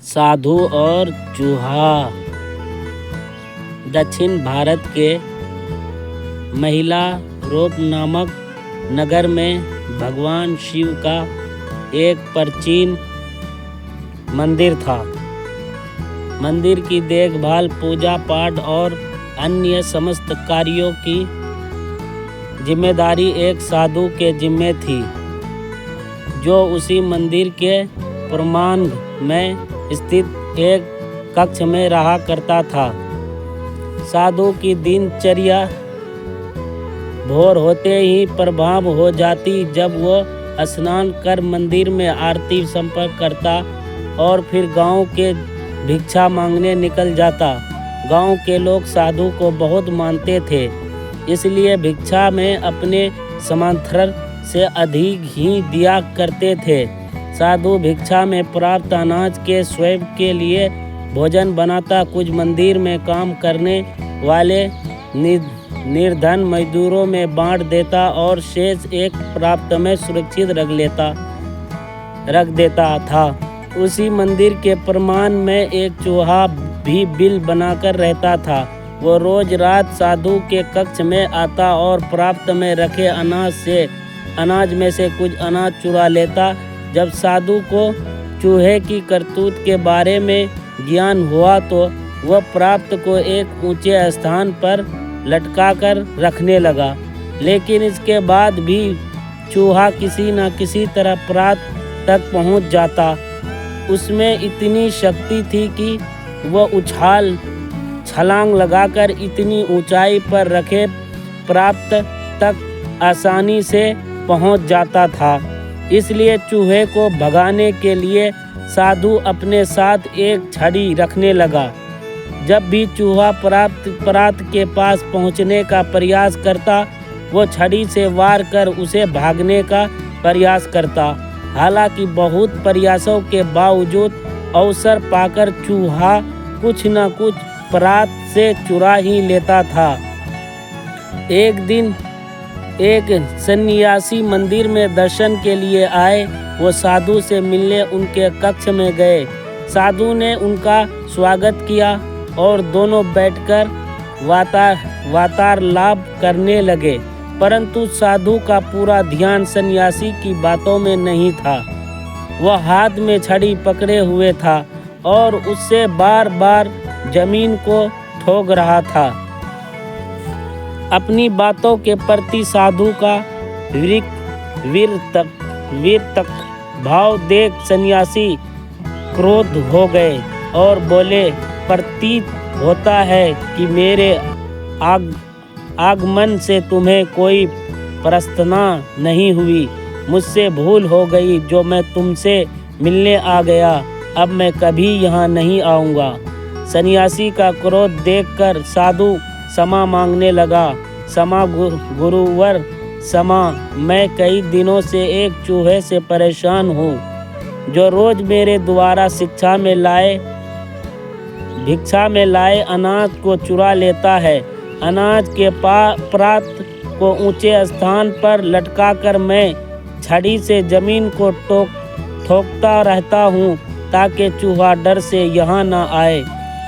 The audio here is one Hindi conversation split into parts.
साधु और चूहा। दक्षिण भारत के महिला रोप नामक नगर में भगवान शिव का एक प्राचीन मंदिर था। मंदिर की देखभाल, पूजा पाठ और अन्य समस्त कार्यों की जिम्मेदारी एक साधु के जिम्मे थी, जो उसी मंदिर के प्रांगण में स्थित एक कक्ष में रहा करता था। साधु की दिनचर्या भोर होते ही प्रारंभ हो जाती, जब वह स्नान कर मंदिर में आरती संपन्न करता और फिर गांव के भिक्षा मांगने निकल जाता। गांव के लोग साधु को बहुत मानते थे, इसलिए भिक्षा में अपने सामर्थ्य से अधिक ही दिया करते थे। साधु भिक्षा में प्राप्त अनाज के स्वयं के लिए भोजन बनाता, कुछ मंदिर में काम करने वाले निर्धन मजदूरों में बांट देता और शेष एक प्राप्त में सुरक्षित रख देता था। उसी मंदिर के प्रांगण में एक चूहा भी बिल बनाकर रहता था। वो रोज रात साधु के कक्ष में आता और प्राप्त में रखे अनाज में से कुछ अनाज चुरा लेता। जब साधु को चूहे की करतूत के बारे में ज्ञान हुआ तो वह प्राप्त को एक ऊंचे स्थान पर लटका कर रखने लगा, लेकिन इसके बाद भी चूहा किसी न किसी तरह प्राप्त तक पहुंच जाता। उसमें इतनी शक्ति थी कि वह छलांग लगाकर इतनी ऊंचाई पर रखे प्राप्त तक आसानी से पहुंच जाता था। इसलिए चूहे को भगाने के लिए साधु अपने साथ एक छड़ी रखने लगा। जब भी चूहा प्राप्त के पास पहुंचने का प्रयास करता, वो छड़ी से वार कर उसे भागने का प्रयास करता। हालांकि बहुत प्रयासों के बावजूद अवसर पाकर चूहा कुछ न कुछ प्राप्त से चुरा ही लेता था। एक दिन एक सन्यासी मंदिर में दर्शन के लिए आए। वो साधु से मिलने उनके कक्ष में गए। साधु ने उनका स्वागत किया और दोनों बैठकर वार्तालाप करने लगे, परंतु साधु का पूरा ध्यान सन्यासी की बातों में नहीं था। वह हाथ में छड़ी पकड़े हुए था और उससे बार बार जमीन को ठोक रहा था। अपनी बातों के प्रति साधु का वीरतक भाव देख सन्यासी क्रोध हो गए और बोले, प्रतीत होता है कि मेरे आगमन से तुम्हें कोई प्रसन्नता नहीं हुई। मुझसे भूल हो गई जो मैं तुमसे मिलने आ गया। अब मैं कभी यहाँ नहीं आऊँगा। सन्यासी का क्रोध देखकर साधु क्षमा मांगने लगा। क्षमा गुरुवर, क्षमा। मैं कई दिनों से एक चूहे से परेशान हूँ, जो रोज मेरे द्वारा भिक्षा में लाए अनाज को चुरा लेता है। अनाज के प्राप्त को ऊंचे स्थान पर लटकाकर मैं छड़ी से जमीन को ठोकता रहता हूँ, ताकि चूहा डर से यहाँ न आए,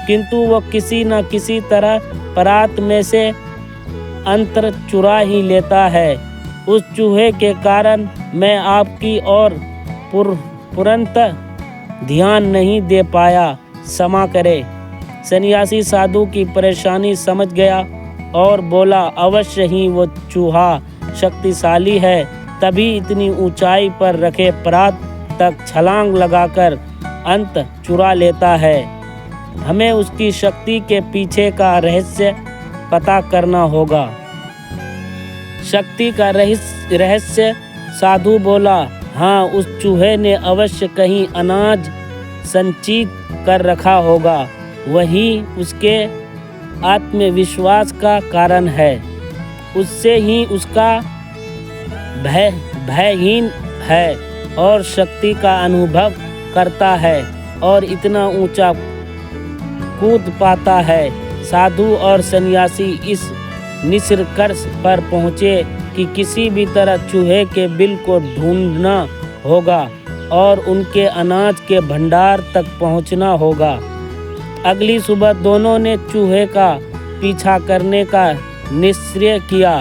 किंतु वह किसी न किसी तरह प्राप्त में से अंतर चुरा ही लेता है। उस चूहे के कारण मैं आपकी ओर तुरंत ध्यान नहीं दे पाया, क्षमा करे। सन्यासी साधु की परेशानी समझ गया और बोला, अवश्य ही वो चूहा शक्तिशाली है, तभी इतनी ऊंचाई पर रखे प्राप्त तक छलांग लगाकर अंत चुरा लेता है। हमें उसकी शक्ति के पीछे का रहस्य पता करना होगा। शक्ति का रहस्य? साधु बोला, हाँ, उस चूहे ने अवश्य कहीं अनाज संचित कर रखा होगा। वही उसके आत्मविश्वास का कारण है। उससे ही उसका भयहीन है और शक्ति का अनुभव करता है और इतना ऊंचा कूद पाता है। साधु और सन्यासी इस निष्कर्ष पर पहुँचे कि किसी भी तरह चूहे के बिल को ढूंढना होगा। और उनके अनाज के भंडार तक पहुंचना होगा। अगली सुबह दोनों ने चूहे का पीछा करने का निश्चय किया।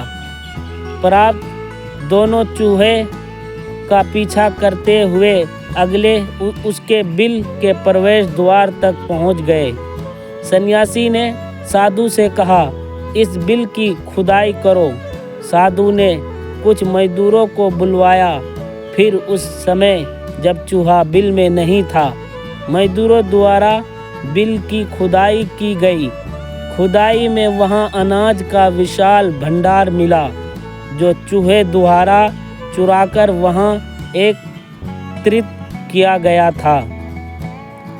प्राप्त दोनों चूहे का पीछा करते हुए अगले उसके बिल के प्रवेश द्वार तक पहुंच गए। सन्यासी ने साधु से कहा, इस बिल की खुदाई करो। साधु ने कुछ मजदूरों को बुलवाया। फिर उस समय जब चूहा बिल में नहीं था, मजदूरों द्वारा बिल की खुदाई की गई। खुदाई में वहां अनाज का विशाल भंडार मिला, जो चूहे द्वारा चुराकर वहां एकत्रित किया गया था।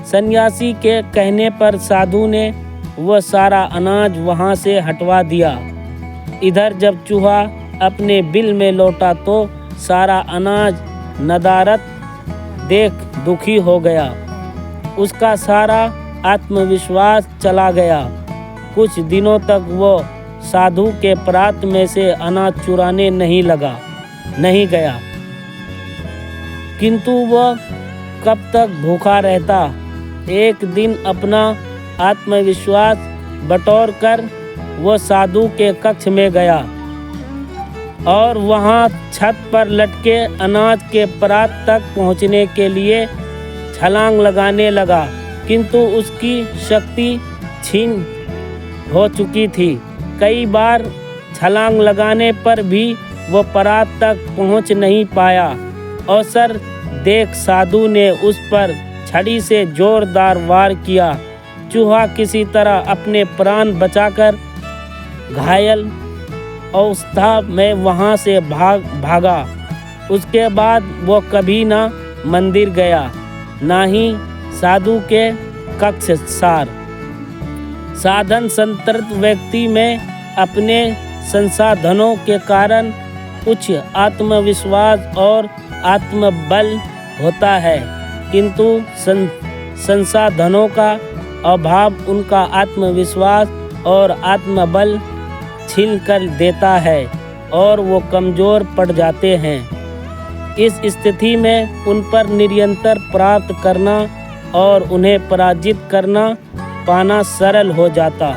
सन्यासी के कहने पर साधु ने वह सारा अनाज वहां से हटवा दिया। इधर जब चूहा अपने बिल में लौटा तो सारा अनाज नदारत देख दुखी हो गया। उसका सारा आत्मविश्वास चला गया। कुछ दिनों तक वो साधु के प्रात में से अनाज चुराने नहीं गया। किंतु वह कब तक भूखा रहता। एक दिन अपना आत्मविश्वास बटोर कर वह साधु के कक्ष में गया और वहां छत पर लटके अनाज के परात तक पहुंचने के लिए छलांग लगाने लगा, किंतु उसकी शक्ति छीन हो चुकी थी। कई बार छलांग लगाने पर भी वह परात तक पहुंच नहीं पाया। अवसर देख साधु ने उस पर छड़ी से जोरदार वार किया। चूहा किसी तरह अपने प्राण बचाकर घायल अवस्था में वहां से भागा। उसके बाद वो कभी ना मंदिर गया, ना ही साधु के कक्ष सार। साधन संतृप्त व्यक्ति में अपने संसाधनों के कारण उच्च आत्मविश्वास और आत्मबल होता है, किंतु संसाधनों का अभाव उनका आत्मविश्वास और आत्मबल छीन कर देता है और वो कमज़ोर पड़ जाते हैं। इस स्थिति में उन पर निरंतर प्राप्त करना और उन्हें पराजित करना पाना सरल हो जाता।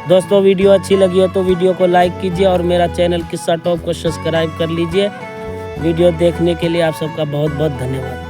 दोस्तों, वीडियो अच्छी लगी हो तो वीडियो को लाइक कीजिए और मेरा चैनल किस्सा टॉप को सब्सक्राइब कर लीजिए। वीडियो देखने के लिए आप सबका बहुत बहुत धन्यवाद।